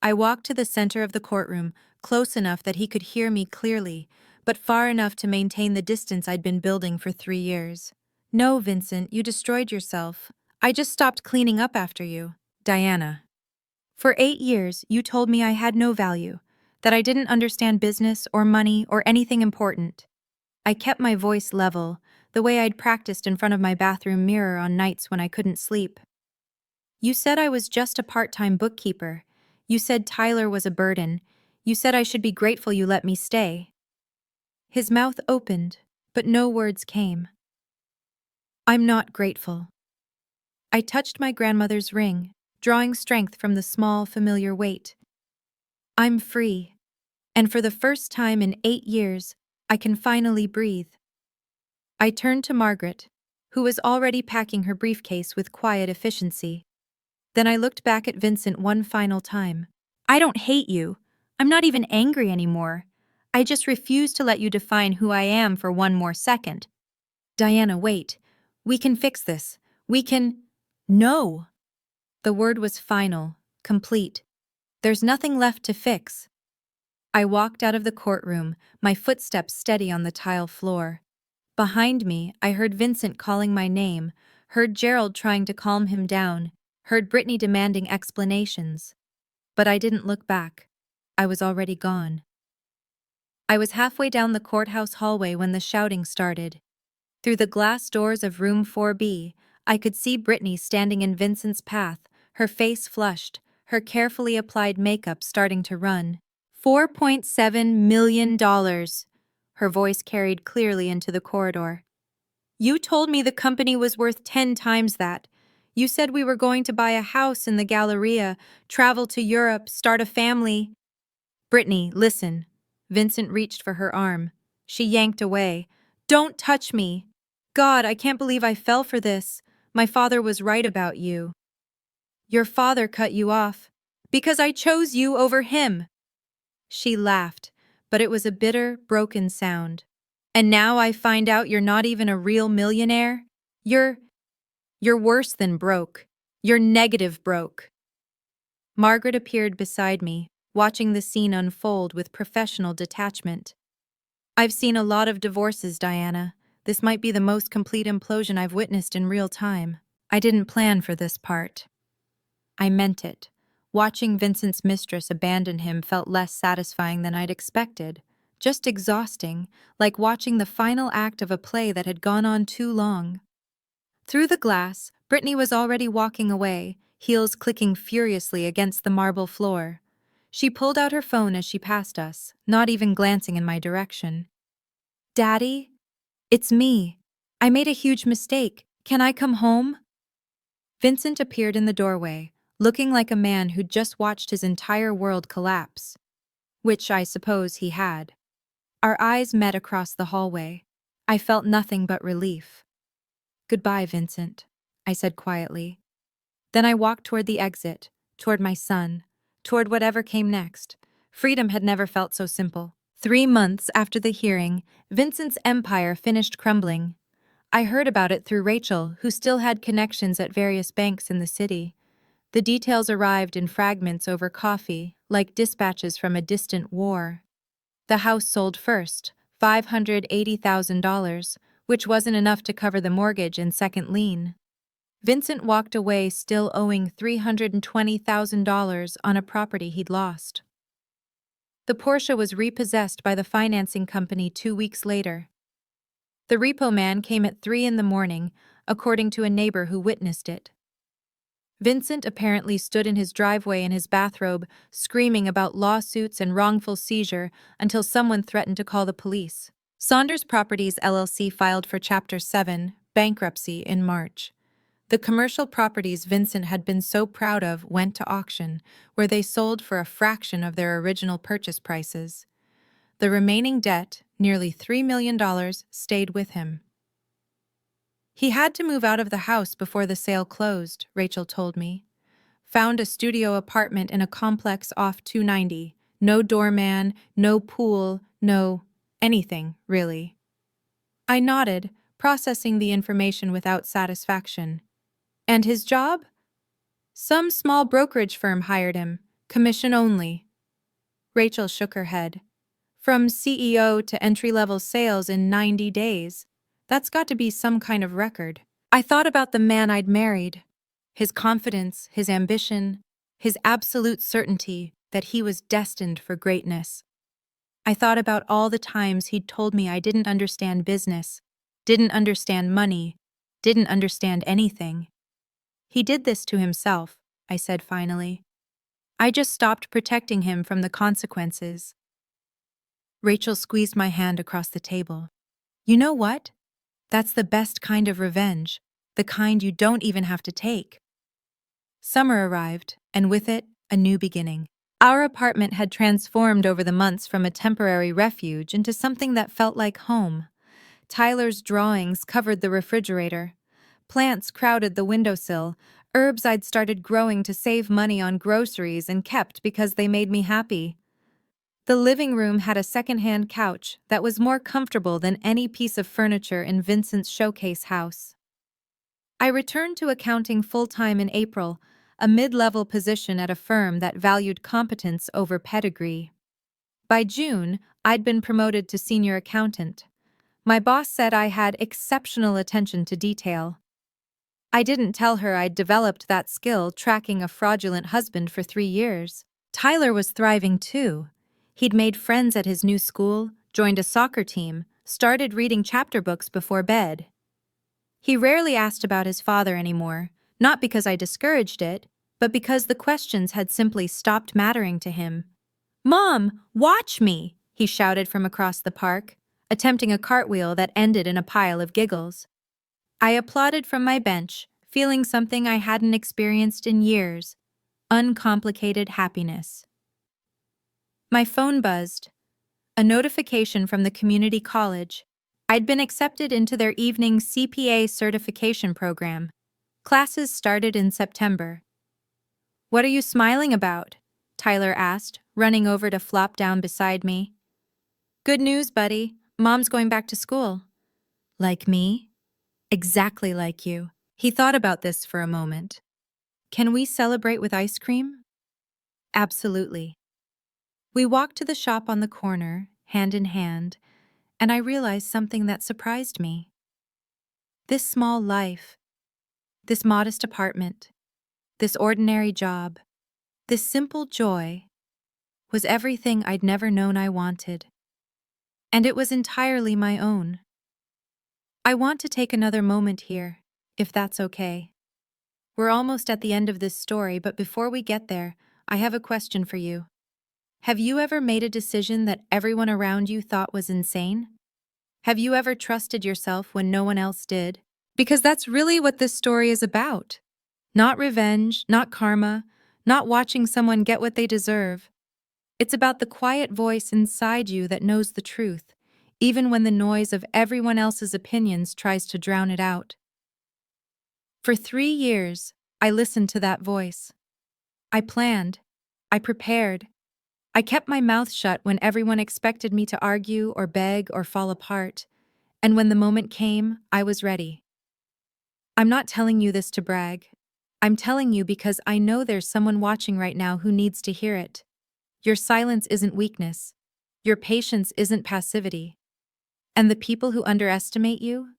I walked to the center of the courtroom, close enough that he could hear me clearly, but far enough to maintain the distance I'd been building for 3 years. No, Vincent, you destroyed yourself. I just stopped cleaning up after you. Diana. For 8 years, you told me I had no value, that I didn't understand business or money or anything important. I kept my voice level, the way I'd practiced in front of my bathroom mirror on nights when I couldn't sleep. You said I was just a part-time bookkeeper. You said Tyler was a burden. You said I should be grateful you let me stay. His mouth opened, but no words came. I'm not grateful. I touched my grandmother's ring, drawing strength from the small, familiar weight. I'm free, and for the first time in 8 years, I can finally breathe. I turned to Margaret, who was already packing her briefcase with quiet efficiency. Then I looked back at Vincent one final time. I don't hate you. I'm not even angry anymore. I just refuse to let you define who I am for one more second. Diana, wait. We can fix this. We can… No! The word was final, complete. There's nothing left to fix. I walked out of the courtroom, my footsteps steady on the tile floor. Behind me, I heard Vincent calling my name, heard Gerald trying to calm him down, heard Brittany demanding explanations. But I didn't look back. I was already gone. I was halfway down the courthouse hallway when the shouting started. Through the glass doors of room 4B, I could see Brittany standing in Vincent's path, her face flushed, her carefully applied makeup starting to run. $4.7 million. Her voice carried clearly into the corridor. You told me the company was worth 10 times that. You said we were going to buy a house in the Galleria, travel to Europe, start a family. Brittany, listen. Vincent reached for her arm. She yanked away. Don't touch me. God, I can't believe I fell for this. My father was right about you. Your father cut you off. Because I chose you over him. She laughed, but it was a bitter, broken sound. And now I find out you're not even a real millionaire? You're worse than broke. You're negative broke. Margaret appeared beside me, watching the scene unfold with professional detachment. I've seen a lot of divorces, Diana. This might be the most complete implosion I've witnessed in real time. I didn't plan for this part. I meant it. Watching Vincent's mistress abandon him felt less satisfying than I'd expected. Just exhausting, like watching the final act of a play that had gone on too long. Through the glass, Brittany was already walking away, heels clicking furiously against the marble floor. She pulled out her phone as she passed us, not even glancing in my direction. Daddy? It's me. I made a huge mistake. Can I come home? Vincent appeared in the doorway, looking like a man who'd just watched his entire world collapse, which I suppose he had. Our eyes met across the hallway. I felt nothing but relief. "Goodbye, Vincent," I said quietly. Then I walked toward the exit, toward my son, toward whatever came next. Freedom had never felt so simple. 3 months after the hearing, Vincent's empire finished crumbling. I heard about it through Rachel, who still had connections at various banks in the city. The details arrived in fragments over coffee, like dispatches from a distant war. The house sold first, $580,000, which wasn't enough to cover the mortgage and second lien. Vincent walked away still owing $320,000 on a property he'd lost. The Porsche was repossessed by the financing company 2 weeks later. The repo man came at 3 in the morning, according to a neighbor who witnessed it. Vincent apparently stood in his driveway in his bathrobe, screaming about lawsuits and wrongful seizure until someone threatened to call the police. Saunders Properties LLC filed for Chapter 7, bankruptcy, in March. The commercial properties Vincent had been so proud of went to auction, where they sold for a fraction of their original purchase prices. The remaining debt, nearly $3 million, stayed with him. He had to move out of the house before the sale closed, Rachel told me. Found a studio apartment in a complex off 290. No doorman, no pool, no anything, really. I nodded, processing the information without satisfaction. And his job? Some small brokerage firm hired him, commission only. Rachel shook her head. From CEO to entry-level sales in 90 days. That's got to be some kind of record. I thought about the man I'd married. His confidence, his ambition, his absolute certainty that he was destined for greatness. I thought about all the times he'd told me I didn't understand business, didn't understand money, didn't understand anything. He did this to himself, I said finally. I just stopped protecting him from the consequences. Rachel squeezed my hand across the table. You know what? That's the best kind of revenge, the kind you don't even have to take. Summer arrived, and with it, a new beginning. Our apartment had transformed over the months from a temporary refuge into something that felt like home. Tyler's drawings covered the refrigerator. Plants crowded the windowsill, herbs I'd started growing to save money on groceries and kept because they made me happy. The living room had a second-hand couch that was more comfortable than any piece of furniture in Vincent's showcase house. I returned to accounting full-time in April, a mid-level position at a firm that valued competence over pedigree. By June, I'd been promoted to senior accountant. My boss said I had exceptional attention to detail. I didn't tell her I'd developed that skill tracking a fraudulent husband for 3 years. Tyler was thriving too. He'd made friends at his new school, joined a soccer team, started reading chapter books before bed. He rarely asked about his father anymore, not because I discouraged it, but because the questions had simply stopped mattering to him. "Mom, watch me!" he shouted from across the park, attempting a cartwheel that ended in a pile of giggles. I applauded from my bench, feeling something I hadn't experienced in years: uncomplicated happiness. My phone buzzed. A notification from the community college. I'd been accepted into their evening CPA certification program. Classes started in September. "What are you smiling about?" Tyler asked, running over to flop down beside me. "Good news, buddy. Mom's going back to school." "Like me?" "Exactly like you." He thought about this for a moment. "Can we celebrate with ice cream?" "Absolutely." We walked to the shop on the corner, hand in hand, and I realized something that surprised me. This small life, this modest apartment, this ordinary job, this simple joy, was everything I'd never known I wanted. And it was entirely my own. I want to take another moment here, if that's okay. We're almost at the end of this story, but before we get there, I have a question for you. Have you ever made a decision that everyone around you thought was insane? Have you ever trusted yourself when no one else did? Because that's really what this story is about. Not revenge, not karma, not watching someone get what they deserve. It's about the quiet voice inside you that knows the truth, even when the noise of everyone else's opinions tries to drown it out. For 3 years, I listened to that voice. I planned. I prepared. I kept my mouth shut when everyone expected me to argue or beg or fall apart. And when the moment came, I was ready. I'm not telling you this to brag. I'm telling you because I know there's someone watching right now who needs to hear it. Your silence isn't weakness. Your patience isn't passivity. And the people who underestimate you?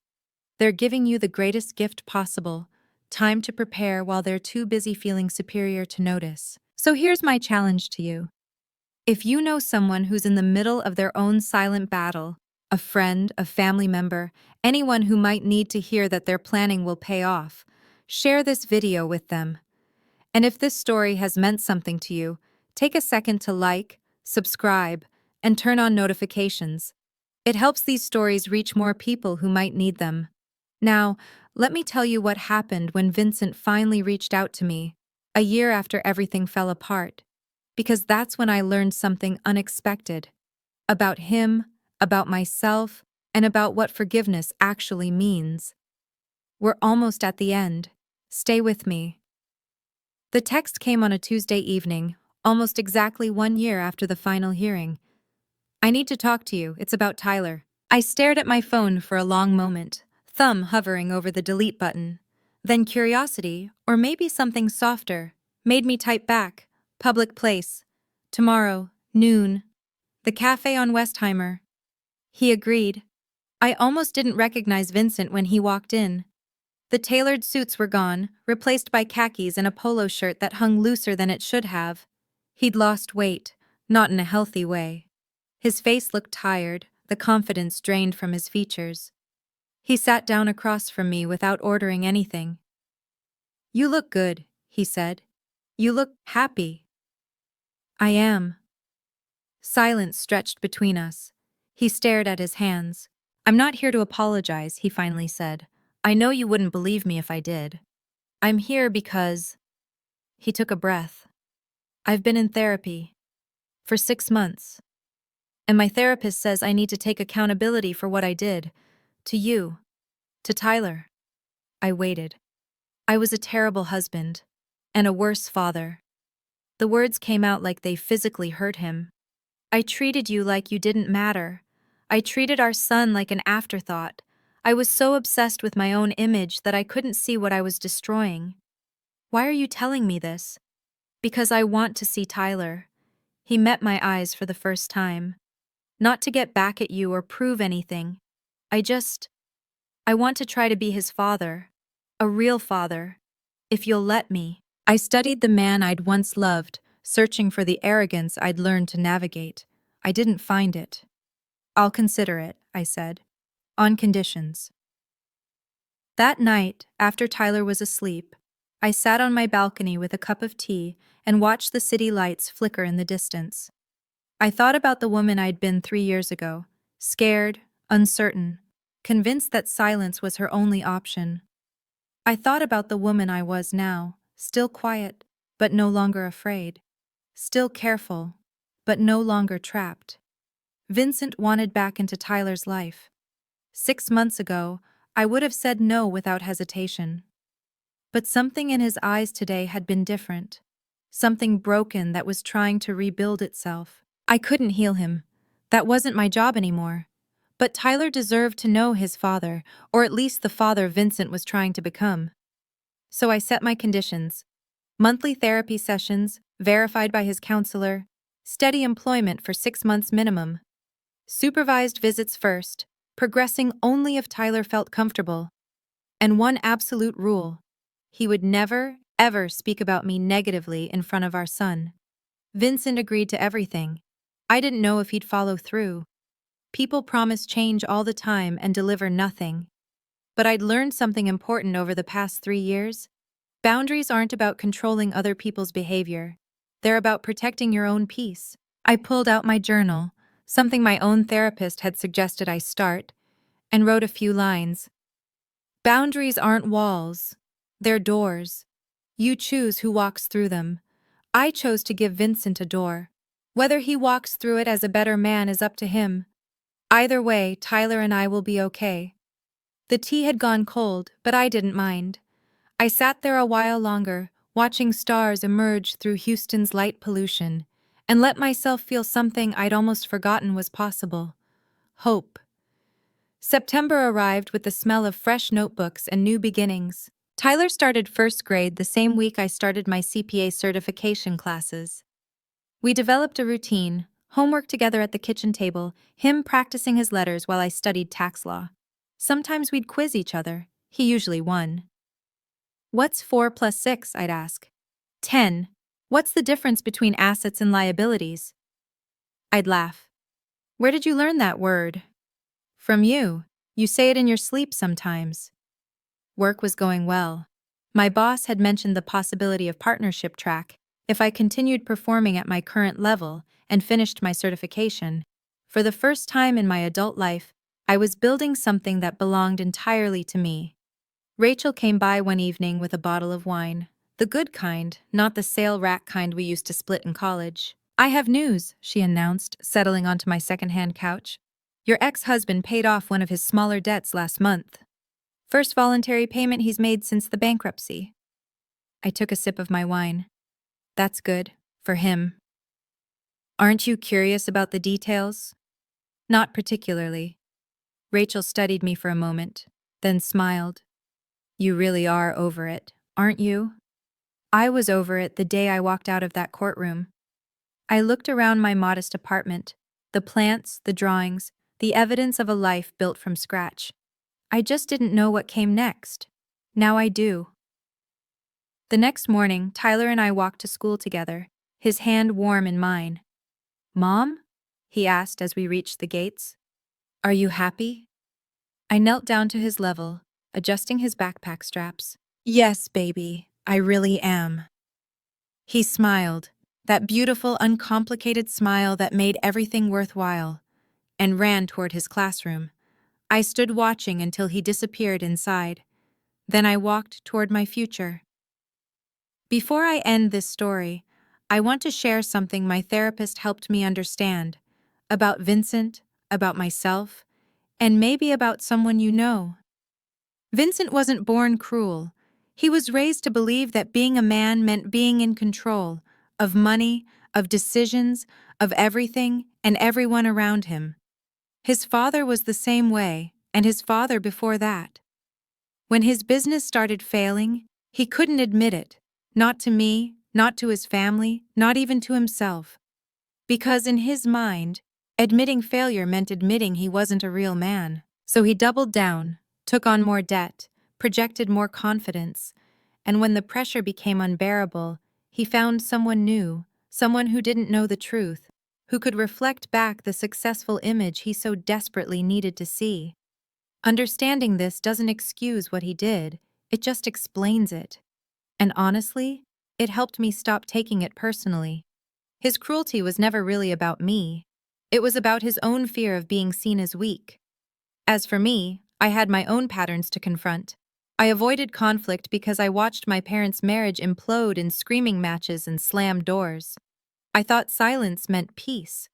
They're giving you the greatest gift possible, time to prepare while they're too busy feeling superior to notice. So here's my challenge to you. If you know someone who's in the middle of their own silent battle, a friend, a family member, anyone who might need to hear that their planning will pay off, share this video with them. And if this story has meant something to you, take a second to like, subscribe, and turn on notifications. It helps these stories reach more people who might need them. Now, let me tell you what happened when Vincent finally reached out to me, a year after everything fell apart. Because that's when I learned something unexpected. About him, about myself, and about what forgiveness actually means. We're almost at the end. Stay with me. The text came on a Tuesday evening, almost exactly 1 year after the final hearing. I need to talk to you, it's about Tyler. I stared at my phone for a long moment, thumb hovering over the delete button. Then curiosity, or maybe something softer, made me type back, public place. Tomorrow, noon. The cafe on Westheimer. He agreed. I almost didn't recognize Vincent when he walked in. The tailored suits were gone, replaced by khakis and a polo shirt that hung looser than it should have. He'd lost weight, not in a healthy way. His face looked tired, the confidence drained from his features. He sat down across from me without ordering anything. "You look good," he said. "You look happy." "I am." Silence stretched between us. He stared at his hands. "I'm not here to apologize," he finally said. "I know you wouldn't believe me if I did. I'm here because—" He took a breath. "I've been in therapy. For 6 months. And my therapist says I need to take accountability for what I did. To you. To Tyler." I waited. "I was a terrible husband. And a worse father." The words came out like they physically hurt him. "I treated you like you didn't matter. I treated our son like an afterthought. I was so obsessed with my own image that I couldn't see what I was destroying." "Why are you telling me this?" "Because I want to see Tyler." He met my eyes for the first time. "Not to get back at you or prove anything. I want to try to be his father. A real father. If you'll let me." I studied the man I'd once loved, searching for the arrogance I'd learned to navigate. I didn't find it. "I'll consider it," I said. "On conditions." That night, after Tyler was asleep, I sat on my balcony with a cup of tea and watched the city lights flicker in the distance. I thought about the woman I'd been 3 years ago, scared, uncertain, convinced that silence was her only option. I thought about the woman I was now, still quiet, but no longer afraid. Still careful, but no longer trapped. Vincent wanted back into Tyler's life. 6 months ago, I would have said no without hesitation. But something in his eyes today had been different. Something broken that was trying to rebuild itself. I couldn't heal him. That wasn't my job anymore. But Tyler deserved to know his father, or at least the father Vincent was trying to become. So I set my conditions. Monthly therapy sessions, verified by his counselor, steady employment for 6 months minimum. Supervised visits first, progressing only if Tyler felt comfortable. And one absolute rule: he would never, ever speak about me negatively in front of our son. Vincent agreed to everything. I didn't know if he'd follow through. People promise change all the time and deliver nothing. But I'd learned something important over the past 3 years. Boundaries aren't about controlling other people's behavior. They're about protecting your own peace. I pulled out my journal, something my own therapist had suggested I start, and wrote a few lines. Boundaries aren't walls. They're doors. You choose who walks through them. I chose to give Vincent a door. Whether he walks through it as a better man is up to him. Either way, Tyler and I will be okay. The tea had gone cold, but I didn't mind. I sat there a while longer, watching stars emerge through Houston's light pollution, and let myself feel something I'd almost forgotten was possible: hope. September arrived with the smell of fresh notebooks and new beginnings. Tyler started first grade the same week I started my CPA certification classes. We developed a routine: homework together at the kitchen table, him practicing his letters while I studied tax law. Sometimes we'd quiz each other. He usually won. "What's 4 plus 6?" I'd ask. 10. "What's the difference between assets and liabilities?" I'd laugh. "Where did you learn that word?" "From you. You say it in your sleep sometimes." Work was going well. My boss had mentioned the possibility of partnership track if I continued performing at my current level and finished my certification. For the first time in my adult life, I was building something that belonged entirely to me. Rachel came by one evening with a bottle of wine. The good kind, not the sale rack kind we used to split in college. "I have news," she announced, settling onto my second-hand couch. "Your ex-husband paid off one of his smaller debts last month. First voluntary payment he's made since the bankruptcy." I took a sip of my wine. "That's good. For him." "Aren't you curious about the details?" "Not particularly." Rachel studied me for a moment, then smiled. "You really are over it, aren't you?" I was over it the day I walked out of that courtroom. I looked around my modest apartment, the plants, the drawings, the evidence of a life built from scratch. I just didn't know what came next. Now I do. The next morning, Tyler and I walked to school together, his hand warm in mine. "Mom?" he asked as we reached the gates. "Are you happy?" I knelt down to his level, adjusting his backpack straps. "Yes, baby, I really am." He smiled, that beautiful, uncomplicated smile that made everything worthwhile, and ran toward his classroom. I stood watching until he disappeared inside. Then I walked toward my future. Before I end this story, I want to share something my therapist helped me understand about Vincent, about myself, and maybe about someone you know. Vincent wasn't born cruel. He was raised to believe that being a man meant being in control of money, of decisions, of everything and everyone around him. His father was the same way, and his father before that. When his business started failing, he couldn't admit it, not to me, not to his family, not even to himself. Because in his mind, admitting failure meant admitting he wasn't a real man. So he doubled down, took on more debt, projected more confidence, and when the pressure became unbearable, he found someone new, someone who didn't know the truth, who could reflect back the successful image he so desperately needed to see. Understanding this doesn't excuse what he did, it just explains it. And honestly, it helped me stop taking it personally. His cruelty was never really about me. It was about his own fear of being seen as weak. As for me, I had my own patterns to confront. I avoided conflict because I watched my parents' marriage implode in screaming matches and slammed doors. I thought silence meant peace.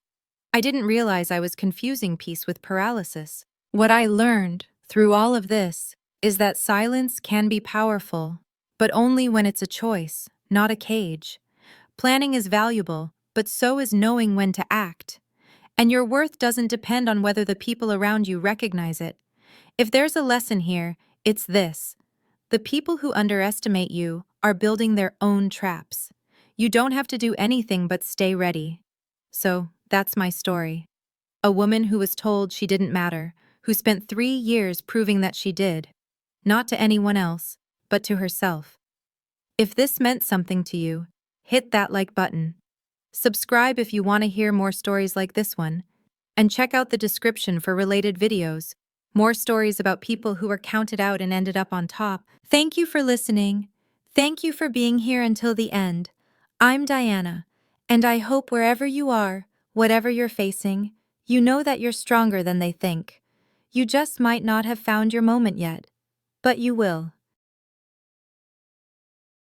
I didn't realize I was confusing peace with paralysis. What I learned through all of this is that silence can be powerful, but only when it's a choice, not a cage. Planning is valuable, but so is knowing when to act. And your worth doesn't depend on whether the people around you recognize it. If there's a lesson here, it's this: the people who underestimate you are building their own traps. You don't have to do anything but stay ready. So, that's my story. A woman who was told she didn't matter, who spent 3 years proving that she did. Not to anyone else, but to herself. If this meant something to you, hit that like button. Subscribe if you want to hear more stories like this one, and check out the description for related videos. More stories about people who were counted out and ended up on top. Thank you for listening. Thank you for being here until the end. I'm Diana, and I hope wherever you are, whatever you're facing, you know that you're stronger than they think. You just might not have found your moment yet, but you will.